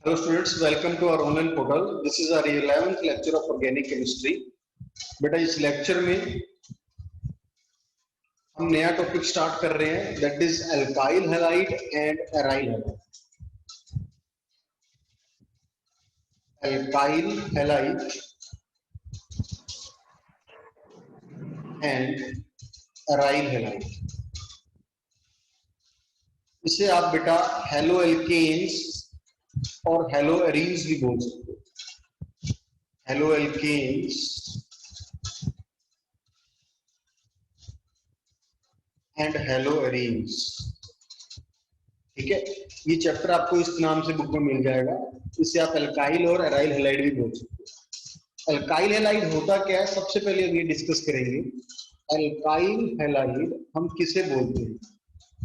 Hello students, welcome to our online portal. This is our 11th lecture of organic chemistry. बेटा इस lecture में हम नया topic start कर रहे हैं, that is alkyl halide and aryl halide. Alkyl halide and aryl halide. इसे आप बेटा हेलो एल्केन्स और हेलो एरीन्स भी बोल सकते हो. Haloalkanes and haloarenes. ठीक है, ये चैप्टर आपको इस नाम से बुक में मिल जाएगा. इसे आप अल्काइल और एराइल हैलाइड भी बोल सकते हो. अल्काइल हैलाइड होता क्या है, सबसे पहले हम ये डिस्कस करेंगे. अल्काइल हैलाइड हम किसे बोलते हैं?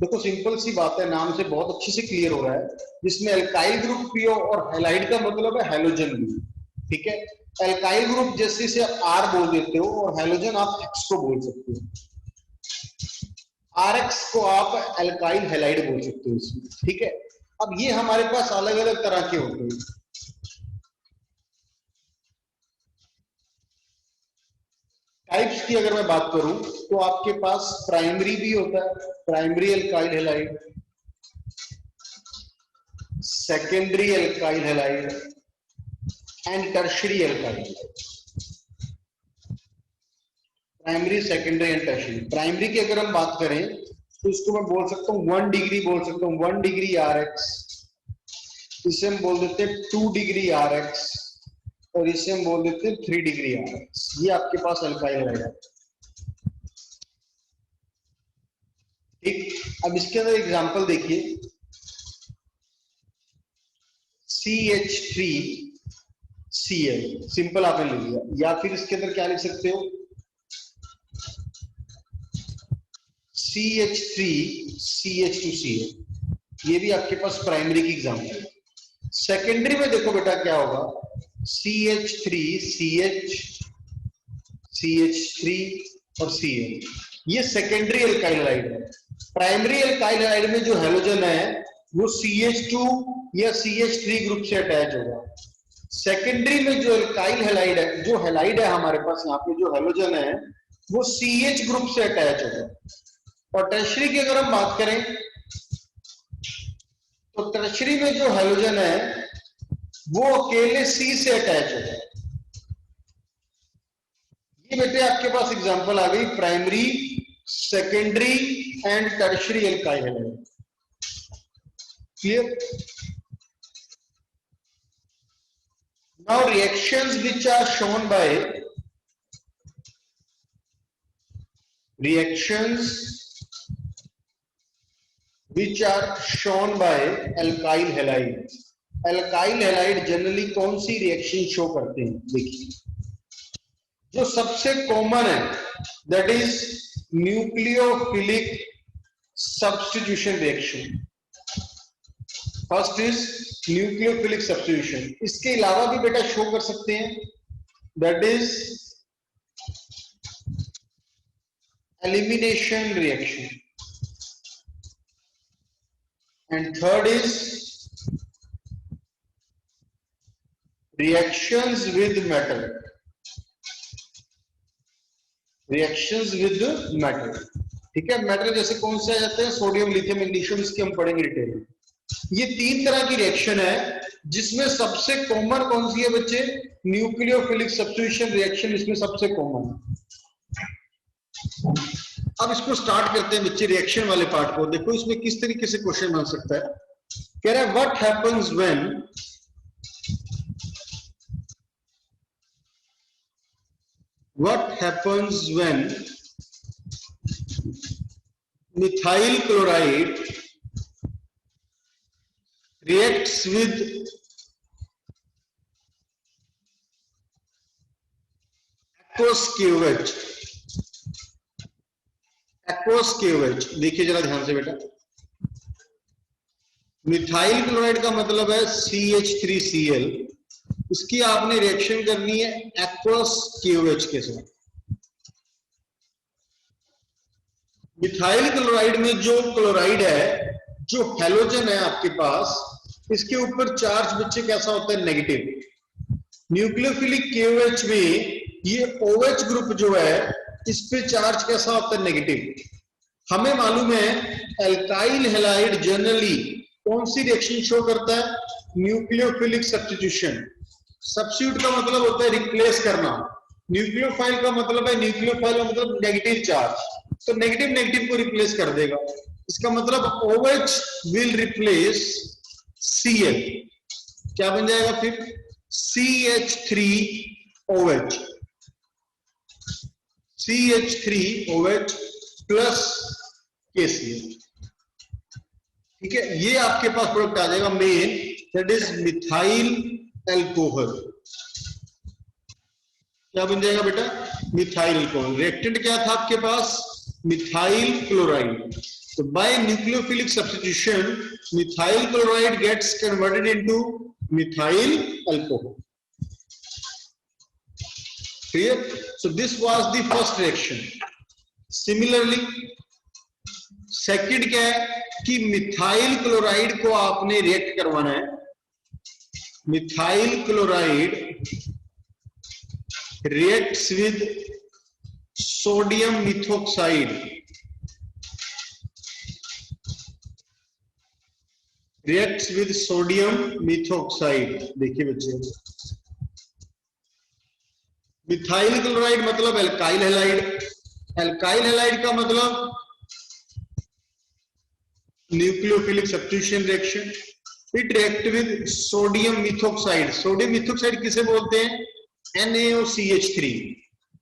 देखो सिंपल सी बात है, नाम से बहुत अच्छे से क्लियर हो रहा है. जिसमें अल्काइल ग्रुप पीओ और हैलाइड का मतलब है हैलोजन ग्रुप. ठीक है, अल्काइल ग्रुप जैसे से आप आर बोल देते हो और हैलोजन आप एक्स को बोल सकते हो. आरएक्स को आप अल्काइल हैलाइड बोल सकते हो इसमें. ठीक है, अब ये हमारे पास अलग अलग तरह के होते हैं. टाइप्स की अगर मैं बात करूं तो आपके पास प्राइमरी भी होता है, primary alkyl halide, secondary alkyl halide and tertiary alkyl halide. Primary, secondary and tertiary. Primary की अगर हम बात करें तो इसको मैं बोल सकता हूँ 1 डिग्री बोल सकता हूँ, 1 डिग्री आरएक्स. इसे हम बोल देते हैं 2 डिग्री आरएक्स और इसे हम बोल देते हैं 3 डिग्री आरएक्स. ये आपके पास अल्काइल हैलाइड है. ठीक, अब इसके अंदर एग्जांपल देखिए. CH3Cl सिंपल आपने लिख दिया, या फिर इसके अंदर क्या लिख सकते हो, CH3CH2Cl. ये भी आपके पास प्राइमरी की एग्जांपल है. सेकेंडरी में देखो बेटा क्या होगा, CH3CH, CH3 और Cl. ये सेकेंडरी अल्काइल हैलाइड है. प्राइमरी अल्काइल हैलाइड में जो हैलोजन है वो CH2 या CH3 ग्रुप से अटैच होगा. सेकेंडरी में जो अल्काइल हैलाइड है, जो हैलाइड है हमारे पास यहाँ पे जो हैलोजन है वो CH ग्रुप से अटैच होगा. और टर्शियरी की अगर हम बात करें तो टर्शियरी में जो हैलोजन है वो अकेले C से अटैच होगा. ये बेटे आपके पास एग्जांपल आ गई primary, secondary and tertiary alkyl halide. Clear? Now reactions which are shown by alkyl halide. alkyl halide generally कौन सी रिएक्शन शो करते हैं? देखिए जो सबसे कॉमन है that is nucleophilic substitution reaction. First is nucleophilic substitution. इसके अलावा भी बेटा शो कर सकते हैं, that is elimination reaction. And third is reactions with metal. Reactions with metal. ठीक है, मेटल जैसे कौन से आ जाते हैं, सोडियम, लिथियम, मैग्नीशियम, इसके हम पढ़ेंगे डिटेल में. ये 3 तरह की रिएक्शन है जिसमें सबसे कॉमन कौन सी है बच्चे? न्यूक्लियोफिलिक सब्स्टिट्यूशन रिएक्शन इसमें सबसे कॉमन है. अब इसको स्टार्ट करते हैं बच्चे रिएक्शन वाले पार्ट को. देखो इसमें किस तरीके से क्वेश्चन बन सकता है. कह रहा है what happens when methyl chloride reacts with aqueous KOH. aqueous KOH देखिए जरा ध्यान से बेटा. मिथाइल क्लोराइड का मतलब है CH3Cl. इसकी आपने रिएक्शन करनी है aqueous KOH के साथ. मिथाइल क्लोराइड में जो क्लोराइड है, जो हैलोजन है आपके पास, इसके ऊपर चार्ज बच्चे कैसा होता है, नेगेटिव। न्यूक्लियोफिलिक KOH में ये OH ग्रुप जो है इस पे चार्ज कैसा होता है, नेगेटिव। हमें मालूम है एल्काइल हैलाइड जनरली कौन सी रिएक्शन शो करता है, न्यूक्लियोफिलिक सब्स्टिट्यूशन। सब्स्टिट्यूट का मतलब होता है रिप्लेस करना, न्यूक्लियोफाइल का मतलब है, न्यूक्लियोफाइल का मतलब नेगेटिव चार्ज, तो नेगेटिव नेगेटिव को रिप्लेस कर देगा। इसका मतलब OH विल रिप्लेस Cl, क्या बन जाएगा फिर, CH3OH, CH3OH प्लस KCl। ठीक है, ये आपके पास प्रोडक्ट आ जाएगा main, that is methyl alcohol. क्या बन जाएगा बेटा, मिथाइल एल्कोहल। रिएक्टेंट क्या था आपके पास, मिथाइल क्लोराइड। तो by nucleophilic substitution methyl chloride gets converted into methyl alcohol. Clear? So this was the first reaction. Similarly second क्या है कि मिथाइल क्लोराइड को आपने रिएक्ट करवाना है। Methyl chloride reacts with sodium methoxide, reacts with sodium methoxide। देखिए बच्चे, methyl chloride मतलब एल्काइल हैलाइड, एल्काइल हैलाइड का मतलब nucleophilic substitution reaction. It react with sodium methoxide. Sodium methoxide किसे बोलते हैं, NaOCH3।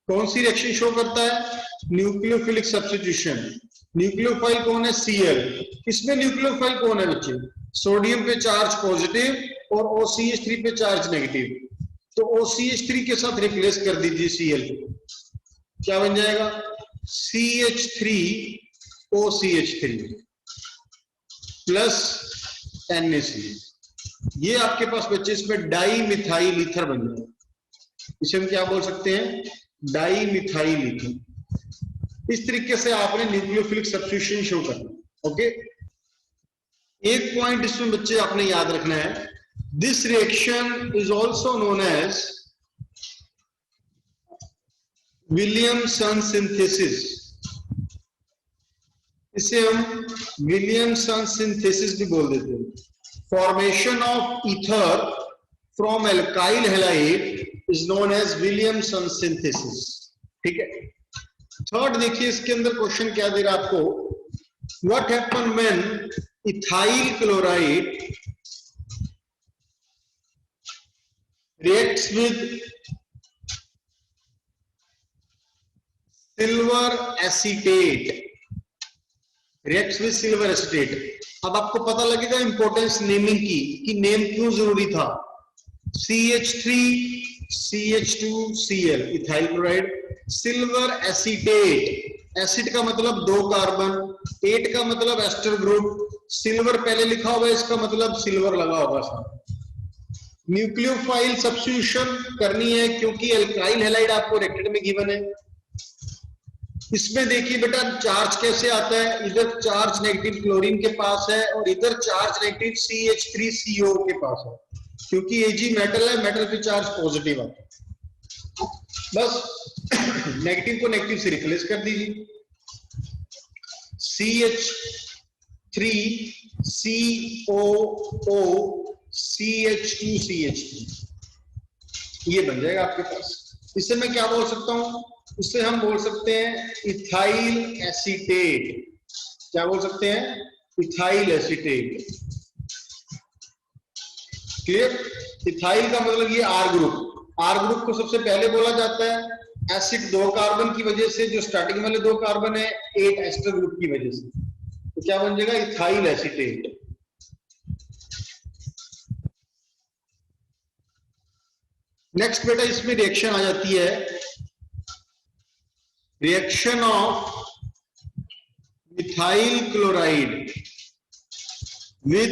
कौन सी रिएक्शन शो करता है, न्यूक्लियोफिलिक सब्स्टिट्यूशन। न्यूक्लियोफाइल कौन है, Cl। इसमें न्यूक्लियोफाइल कौन है बच्चे, सोडियम पे चार्ज पॉजिटिव और OCH3 पे चार्ज नेगेटिव, तो OCH3 के साथ रिप्लेस कर दीजिए Cl, क्या बन जाएगा, CH3OCH3 प्लस NaCl। ये आपके पास बच्चे इसमें डाई मिथाइल ईथर बन जाएगा। इसे हम क्या बोल सकते हैं, डाई मिथाइल ईथर। इस तरीके से आपने न्यूक्लियोफिलिक सब्स्टिट्यूशन शो करना। ओके, एक पॉइंट इसमें बच्चे आपने याद रखना है, this reaction is also known as Williamson synthesis. इसे हम विलियमसन सिंथेसिस भी बोल देते हैं। Formation of ether from alkyl halide is known as Williamson synthesis। ठीक है। थर्ड देखिए, इसके अंदर क्वेश्चन क्या दे रहा है आपको, what happen when ethyl chloride reacts with silver acetate, reacts with silver acetate। अब आपको पता लगेगा इंपॉर्टेंस नेमिंग की, कि नेम क्यों जरूरी था। CH3CH2Cl ethyl chloride, silver acetate, acid का मतलब 2 कार्बन, एट का मतलब एस्टर ग्रुप, सिल्वर पहले लिखा हुआ है, इसका मतलब सिल्वर लगा होगा साथ। न्यूक्लियोफाइल सब्स्टिट्यूशन करनी है क्योंकि एल्काइल हैलाइड आपको रिएक्टेंट में गिवन है। इसमें देखिए बेटा चार्ज कैसे आता है, इधर चार्ज नेगेटिव क्लोरीन के पास है और इधर चार्ज नेगेटिव CH3CO के पास है, क्योंकि Ag मेटल है, मेटल पे चार्ज पॉजिटिव आता है। बस नेगेटिव को नेगेटिव से रिप्लेस कर दीजिए, CH3COO CH2CH3, ये बन जाएगा आपके पास। इससे मैं क्या बोल सकता हूं, इससे हम बोल सकते हैं इथाइल एसीटेट। क्या बोल सकते हैं, इथाइल एसीटेट। क्लियर? इथाइल का मतलब ये R ग्रुप, R ग्रुप को सबसे पहले बोला जाता है एसिड 2 कार्बन की वजह से, जो स्टार्टिंग वाले 2 कार्बन है 8 एस्टर ग्रुप की वजह से, तो क्या बन जाएगा, इथाइल एसीटेट। नेक्स्ट बेटा इसमें रिएक्शन आ जाती है, reaction of methyl chloride with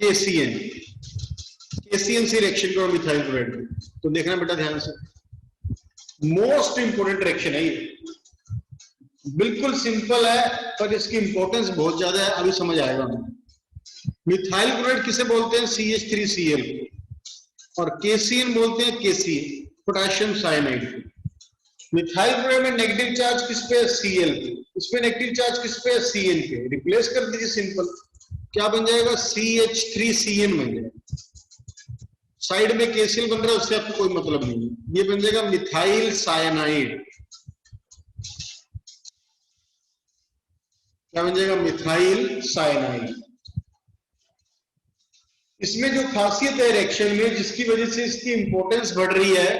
KCN। KCN से रिएक्शन करो मिथाइल क्लोराइड, तो देखना बेटा ध्यान से, मोस्ट इंपोर्टेंट रिएक्शन है ये। बिल्कुल सिंपल है पर इसकी इंपॉर्टेंस बहुत ज्यादा है, अभी समझ आएगा हमें। मिथाइल क्लोराइड किसे बोलते हैं? CH3Cl, और KCN बोलते हैं KC, potassium cyanide. Methyl chloride में नेगेटिव चार्ज किस पे है? Cl पे। इसमें नेगेटिव चार्ज किस पे है? Cn पे। रिप्लेस कर दीजिए, सिंपल। क्या बन जाएगा? CH3Cn बन जाएगा। साइड में KCl बन रहा है, उससे आपको कोई मतलब नहीं है। ये बन जाएगा मिथाइल साइनाइड। क्या बन जाएगा? Methyl cyanide. इसमें जो खासियत है रिएक्शन में, जिसकी वजह से इसकी इंपॉर्टेंस बढ़ रही है,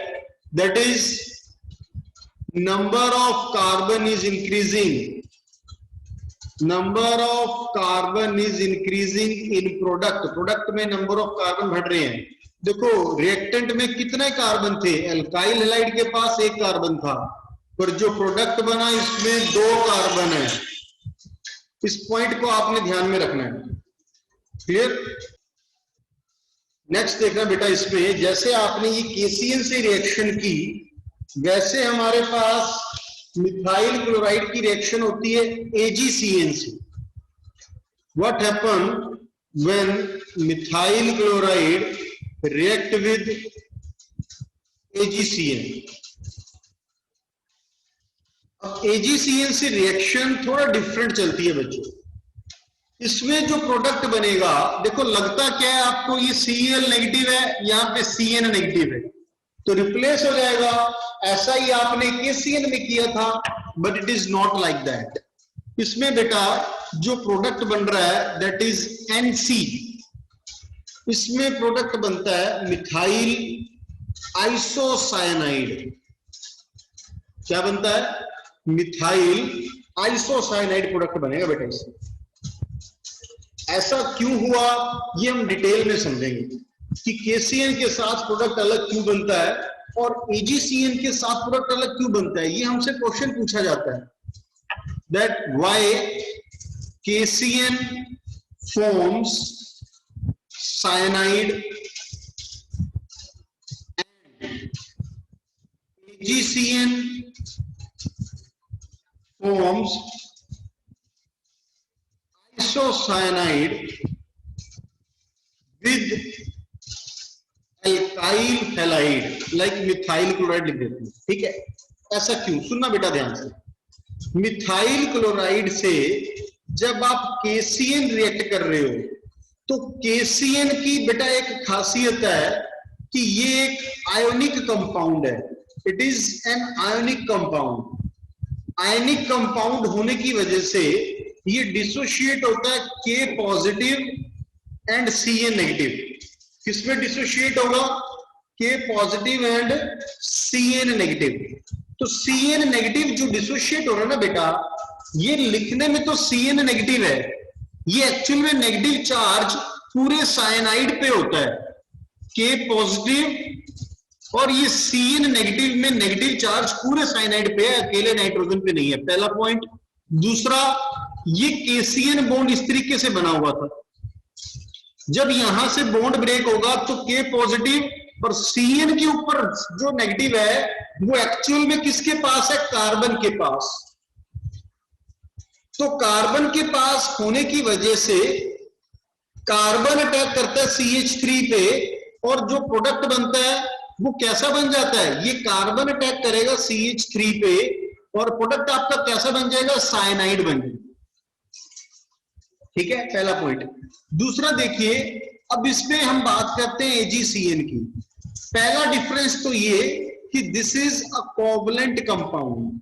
that is number of carbon is increasing. Number of carbon is increasing in product. Product में नंबर ऑफ कार्बन बढ़ रहे हैं। देखो रिएक्टेंट में कितने कार्बन थे? एल्काइल हैलाइड के पास 1 कार्बन था, पर जो प्रोडक्ट बना इसमें 2 कार्बन है। इस पॉइंट को आपने ध्यान में रखना है। क्लियर? नेक्स्ट देखना बेटा, इसमें जैसे आपने ये KCN से रिएक्शन की, वैसे हमारे पास मिथाइल क्लोराइड की रिएक्शन होती है AgCN से। What happen when methyl chloride react with AgCN? अब AgCN से रिएक्शन थोड़ा डिफरेंट चलती है बच्चों। इसमें जो प्रोडक्ट बनेगा, देखो लगता क्या है आपको, ये Cl नेगेटिव है, यहाँ पे Cn नेगेटिव है, तो रिप्लेस हो जाएगा। ऐसा ही आपने KCN में किया था, but it is not like that. इसमें बेटा जो प्रोडक्ट बन रहा है दैट इज NC। इसमें प्रोडक्ट बनता है मिथाइल आइसोसाइनाइड। क्या बनता है? मिथाइल आइसोसाइनाइड प्रोडक्ट बनेगा बेटा इससे। ऐसा क्यों हुआ ये हम डिटेल में समझेंगे कि KCN के साथ प्रोडक्ट अलग क्यों बनता है और AgCN के साथ प्रोडक्ट अलग क्यों बनता है। ये हमसे क्वेश्चन पूछा जाता है, that why KCN forms cyanide and AgCN forms isocyanide with alkyl halide like methyl chloride लिख देते हैं। ठीक है, ऐसा क्यों? सुनना बेटा ध्यान से। मिथाइल क्लोराइड से जब आप KCN रिएक्ट कर रहे हो, तो KCN की बेटा एक खासियत है कि ये एक आयोनिक कंपाउंड है। It is an ionic compound. Ionic compound होने की वजह से ये डिसोशिएट होता है K positive and Cn negative. किसमें डिसोशिएट होगा? K positive and Cn negative. तो Cn नेगेटिव जो डिसोशिएट हो रहा है ना बेटा, ये लिखने में तो Cn नेगेटिव है, ये एक्चुअल में नेगेटिव चार्ज पूरे साइनाइड पे होता है। K पॉजिटिव और ये Cn नेगेटिव में नेगेटिव चार्ज पूरे साइनाइड पे है, अकेले नाइट्रोजन पे नहीं है। पहला पॉइंट। दूसरा, ये KCN बॉन्ड इस तरीके से बना हुआ था, जब यहां से बॉन्ड ब्रेक होगा तो K पॉजिटिव और Cn के ऊपर जो नेगेटिव है वो एक्चुअल में किसके पास है? कार्बन के पास। तो कार्बन के पास होने की वजह से कार्बन अटैक करता है CH3 पे, और जो प्रोडक्ट बनता है वो कैसा बन जाता है? ये कार्बन अटैक करेगा CH3 पे और प्रोडक्ट आपका कैसा बन जाएगा? साइनाइड बन जाएगा। ठीक है, पहला पॉइंट। दूसरा देखिए, अब इसमें हम बात करते हैं AgCN की। पहला डिफरेंस तो ये कि this is a covalent compound.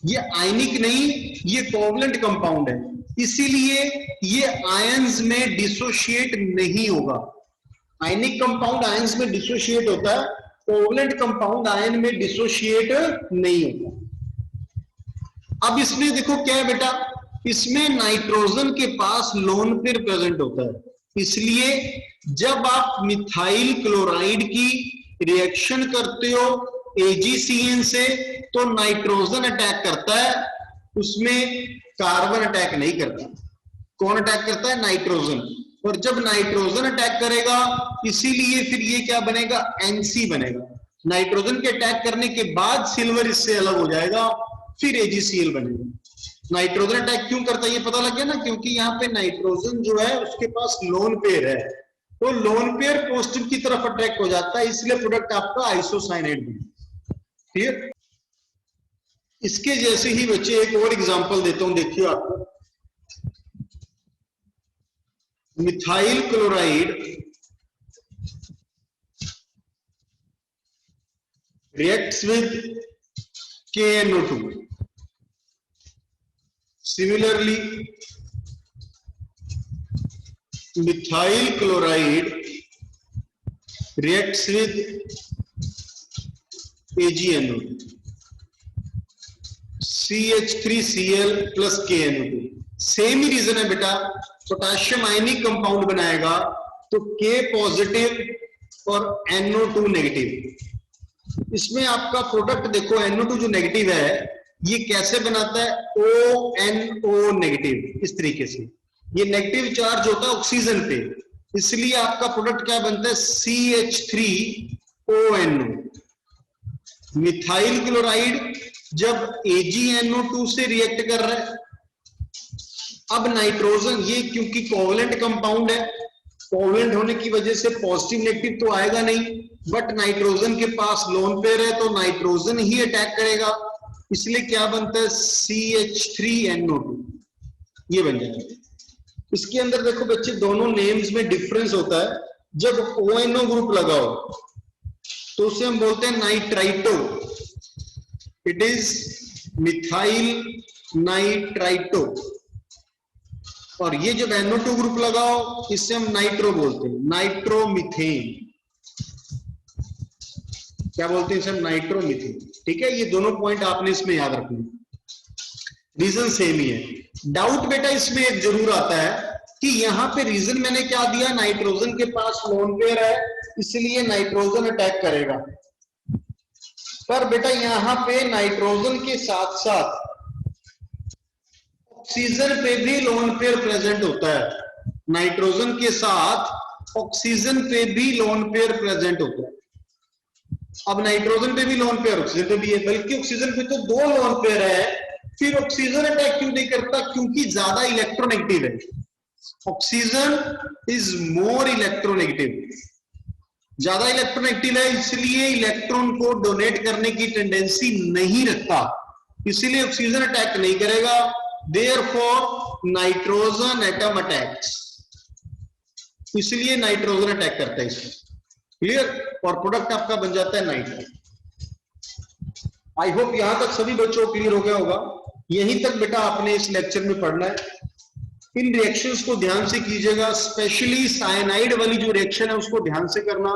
ये आयनिक नहीं, ये कोवलेंट कंपाउंड है, इसीलिए ये आयंस में डिसोशिएट नहीं होगा। आयनिक कंपाउंड आयंस में डिसोशिएट होता है, कोवलेंट कंपाउंड आयन में डिसोशिएट नहीं होता। अब इसमें देखो क्या है बेटा, इसमें नाइट्रोजन के पास लोन पेयर प्रेजेंट होता है, इसलिए जब आप मिथाइल क्लोराइड की रिएक्शन करते हो AgCN से तो नाइट्रोजन अटैक करता है, उसमें कार्बन अटैक नहीं करता। कौन अटैक करता है? नाइट्रोजन। और जब नाइट्रोजन अटैक करेगा, इसीलिए फिर ये क्या बनेगा? NC बनेगा। नाइट्रोजन के अटैक करने के बाद सिल्वर इससे अलग हो जाएगा, फिर AgCl बनेगा। नाइट्रोजन अटैक क्यों करता है ये पता लग गया ना, क्योंकि यहाँ पे नाइट्रोजन जो है उसके पास लोन पेयर है, तो लोन पेयर पॉजिटिव की तरफ अट्रैक्ट हो जाता है, इसलिए प्रोडक्ट आपका आइसोसाइनाइड बनेगा। क्लियर? इसके जैसे ही बच्चे एक और एग्जांपल देता हूं, देखिए आपको, methyl chloride reacts with KNO2. Similarly, methyl chloride reacts with AgNO2, CH3Cl plus KNO2. Same ही रीजन है बेटा, पोटेशियम आयनिक कंपाउंड बनाएगा तो K पॉजिटिव और NO2 नेगेटिव। इसमें आपका प्रोडक्ट देखो NO2 जो नेगेटिव है ये कैसे बनाता है, ONO नेगेटिव, इस तरीके से ये नेगेटिव चार्ज होता है ऑक्सीजन पे, इसलिए आपका प्रोडक्ट क्या बनता है, CH3ONO। मिथाइल क्लोराइड जब AgNO2 से रिएक्ट कर रहा है, अब नाइट्रोजन ये क्योंकि कोवलेंट कंपाउंड है, कोवलेंट होने की वजह से पॉजिटिव नेगेटिव तो आएगा नहीं, बट नाइट्रोजन के पास लोन पेयर है तो नाइट्रोजन ही अटैक करेगा, इसलिए क्या बनता है, CH3NO2, ये बन जाता है। इसके अंदर देखो बच्चे दोनों नेम्स में डिफरेंस होता है, जब ONO ग्रुप लगाओ तो उसे हम बोलते हैं nitrito, it is methyl nitrito, और ये जब NO2 ग्रुप लगाओ इससे हम नाइट्रो बोलते हैं, नाइट्रोमीथेन, क्या बोलते हैं इसे, नाइट्रोमीथेन। ठीक है, ये दोनों पॉइंट आपने इसमें याद रखना, रीजन सेम ही है। डाउट बेटा इसमें एक जरूर आता है कि यहाँ पे रीजन मैंने क्या दिया, नाइट्रोजन के पास लोन पेयर है इसलिए नाइट्रोजन अटैक करेगा, पर बेटा यहाँ पे नाइट्रोजन के साथ साथ ऑक्सीजन पे भी लोन पेयर प्रेजेंट होता है, नाइट्रोजन के साथ ऑक्सीजन पे भी लोन पेयर प्रेजेंट होता है। अब नाइट्रोजन पे भी लोन पेयर, ऑक्सीजन पे भी है, बल्कि ऑक्सीजन पे तो दो लोन पेयर है, फिर ऑक्सीजन अटैक क्यों नहीं करता, क्योंकि ज्यादा इलेक्ट्रोनेगेटिव है, ऑक्सीजन इज मोर इलेक्ट्रोनेगेटिव, ज्यादा इलेक्ट्रोनेगेटिव है, इसलिए इलेक्ट्रॉन को डोनेट करने की टेंडेंसी नहीं रखता, इसलिए ऑक्सीजन अटैक नहीं करेगा, देयरफॉर नाइट्रोजन एटम अटैक्स, इसलिए नाइट्रोजन अटैक करता है इसमें। क्लियर? और प्रोडक्ट आपका बन जाता है नाइट्रो। आई होप यहां तक सभी बच्चों को क्लियर हो गया होगा। यहीं तक बेटा आपने इस लेक्चर में पढ़ना है। इन रिएक्शंस को ध्यान से कीजिएगा, स्पेशली साइनाइड वाली जो रिएक्शन है उसको ध्यान से करना,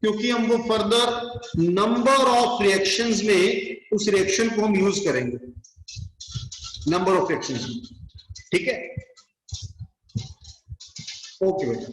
क्योंकि हम वो फर्दर नंबर ऑफ रिएक्शंस में उस रिएक्शन को हम यूज करेंगे, नंबर ऑफ रिएक्शंस में। ठीक है, ओके बेटा।